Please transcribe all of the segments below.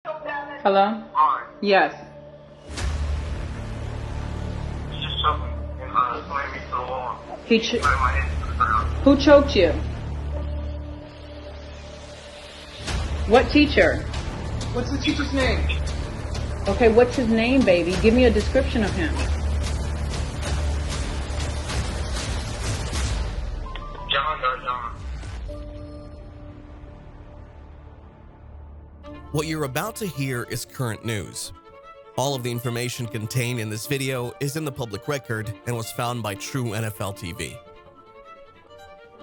Hello? Hi. Yes. He just choked me and slammed me to the wall. He Slammed my head to the ground. Who choked you? What teacher? What's the teacher's name? Okay, what's his name, baby? Give me a description of him. John. What you're about to hear is current news. All of the information contained in this video is in the public record and was found by True NFL TV.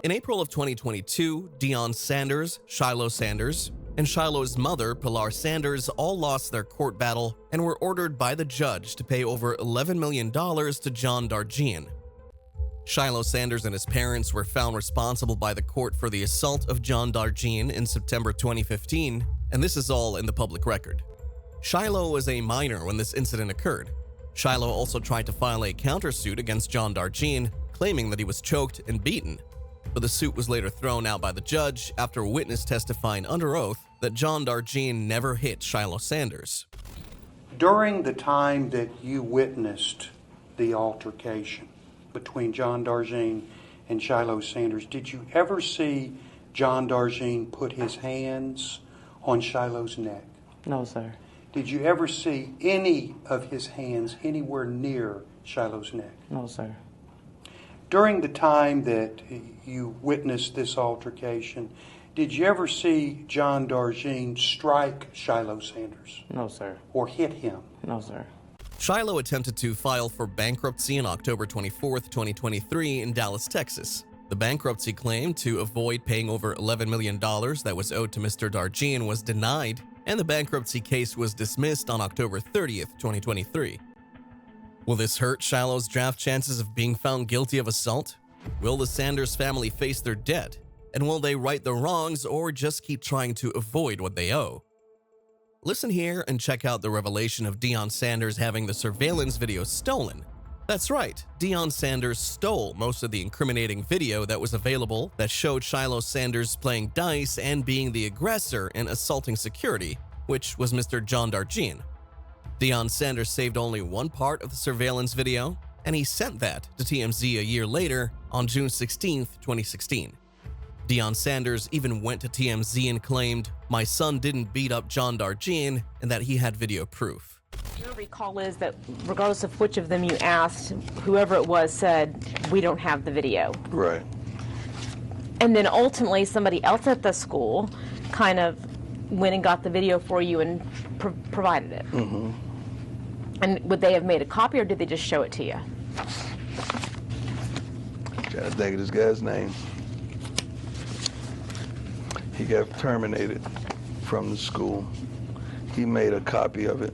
In April of 2022, Deion Sanders, Shilo Sanders, and Shilo's mother, Pilar Sanders, all lost their court battle and were ordered by the judge to pay over $11 million to John Darjean. Shilo Sanders and his parents were found responsible by the court for the assault of John Darjean in September 2015, and this is all in the public record. Shilo was a minor when this incident occurred. Shilo also tried to file a countersuit against John Darjean, claiming that he was choked and beaten, but the suit was later thrown out by the judge after a witness testifying under oath that John Darjean never hit Shilo Sanders. During the time that you witnessed the altercation between John Darjean and Shilo Sanders, did you ever see John Darjean put his hands on Shilo's neck? No, sir. Did you ever see any of his hands anywhere near Shilo's neck? No, sir. During the time that you witnessed this altercation, did you ever see John Darjean strike Shilo Sanders? No, sir. Or hit him? No, sir. Shilo attempted to file for bankruptcy on October 24, 2023 in Dallas, Texas. The bankruptcy claim to avoid paying over $11 million that was owed to Mr. Darjean was denied, and the bankruptcy case was dismissed on October 30th, 2023. Will this hurt Shilo's draft chances of being found guilty of assault? Will the Sanders family face their debt? And will they right the wrongs or just keep trying to avoid what they owe? Listen here and check out the revelation of Deion Sanders having the surveillance video stolen. That's right, Deion Sanders stole most of the incriminating video that was available that showed Shilo Sanders playing dice and being the aggressor and assaulting security, which was Mr. John Darjean. Deion Sanders saved only one part of the surveillance video, and he sent that to TMZ a year later on June 16, 2016. Deion Sanders even went to TMZ and claimed, "My son didn't beat up John Darjean," and that he had video proof. Your recall is that regardless of which of them you asked, whoever it was said, "We don't have the video." Right. And then ultimately somebody else at the school kind of went and got the video for you and provided it. Mm-hmm. And would they have made a copy or did they just show it to you? Trying to think of this guy's name. He got terminated from the school. He made a copy of it.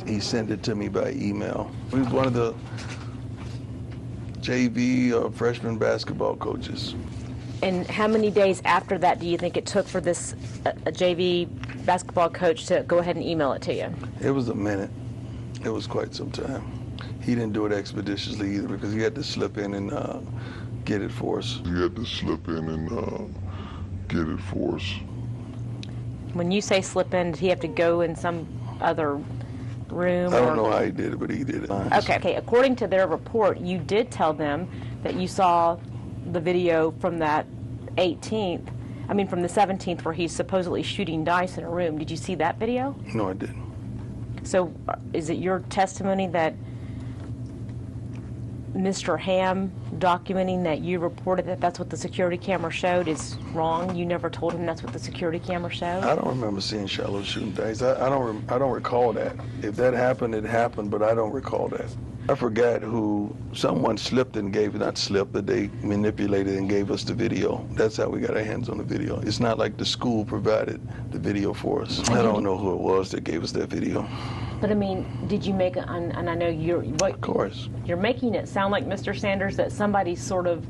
He sent it to me by email. He was one of the JV freshman basketball coaches. And how many days after that do you think it took for this a JV basketball coach to go ahead and email it to you? It was a minute. It was quite some time. He didn't do it expeditiously either because he had to slip in and get it for us. When you say slip in, did he have to go in some other room? I don't know how he did it, but he did it. Okay. According to their report, you did tell them that you saw the video from that 18th, from the 17th where he's supposedly shooting dice in a room. Did you see that video? No, I didn't. So is it your testimony that Mr. Ham documenting that you reported that that's what the security camera showed is wrong? You never told him that's what the security camera showed? I don't remember seeing Shilo shooting dice. I don't recall that. If that happened, it happened, but I don't recall that. I forgot who someone slipped and gave, not slipped, but they manipulated and gave us the video. That's how we got our hands on the video. It's not like the school provided the video for us. I don't know who it was that gave us that video. But did you make it, and I know Of course. You're making it sound like, Mr. Sanders, that somebody sort of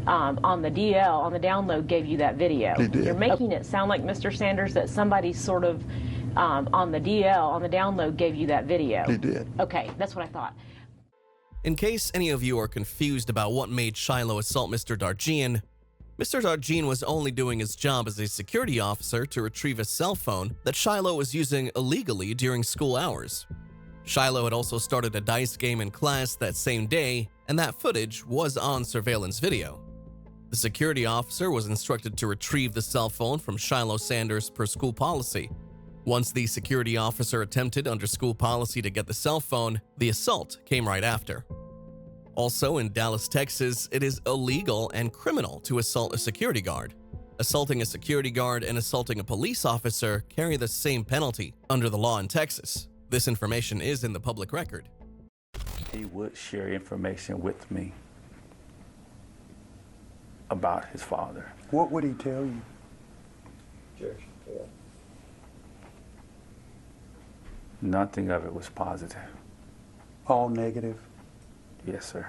on the DL, on the download, gave you that video. They did. You're making it sound like, Mr. Sanders, that somebody sort of on the DL, on the download, gave you that video. They did. Okay, that's what I thought. In case any of you are confused about what made Shilo assault Mr. Darjean, Mr. Darjean was only doing his job as a security officer to retrieve a cell phone that Shilo was using illegally during school hours. Shilo had also started a dice game in class that same day, and that footage was on surveillance video. The security officer was instructed to retrieve the cell phone from Shilo Sanders per school policy. Once the security officer attempted under school policy to get the cell phone, the assault came right after. Also in Dallas, Texas, it is illegal and criminal to assault a security guard. Assaulting a security guard and assaulting a police officer carry the same penalty under the law in Texas. This information is in the public record. He would share information with me about his father. What would he tell you? Nothing of it was positive. All negative? Yes, sir.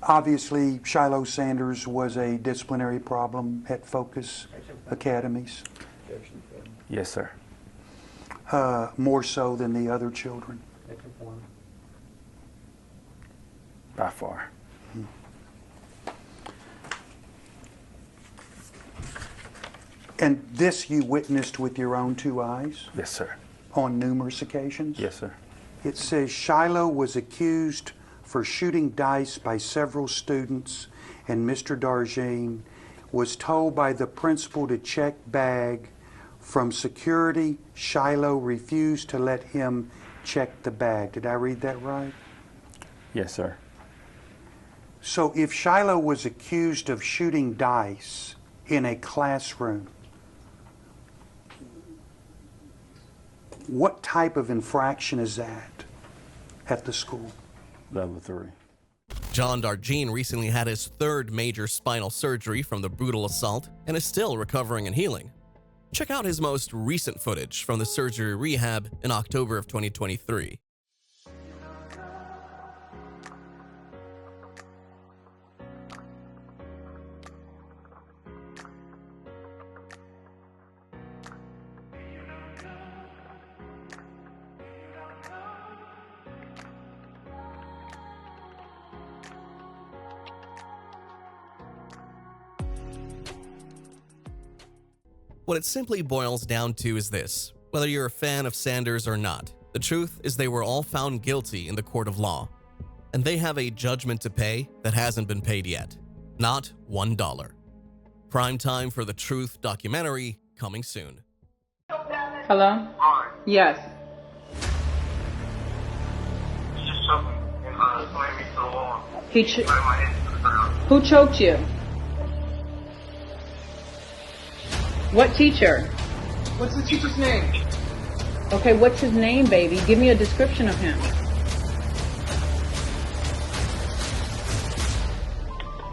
Obviously, Shilo Sanders was a disciplinary problem at Focus Academies. Yes, sir. More so than the other children. By far. And this you witnessed with your own two eyes? Yes, sir. On numerous occasions? Yes, sir. It says Shilo was accused for shooting dice by several students, and Mr. Darjean was told by the principal to check bag. From security, Shilo refused to let him check the bag. Did I read that right? Yes, sir. So if Shilo was accused of shooting dice in a classroom, what type of infraction is that at the school? Level 3. John Darjean recently had his third major spinal surgery from the brutal assault and is still recovering and healing. Check out his most recent footage from the surgery rehab in October of 2023. What it simply boils down to is this: whether you're a fan of Sanders or not, the truth is they were all found guilty in the court of law. And they have a judgment to pay that hasn't been paid yet. Not $1. Prime time for the Truth documentary coming soon. Hello? Hi. Yes. It's just something slamming me to the wall. He Putting my head to the ground. Who choked you? What teacher? What's the teacher's name? Okay, what's his name, baby? Give me a description of him.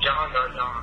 John Darjean.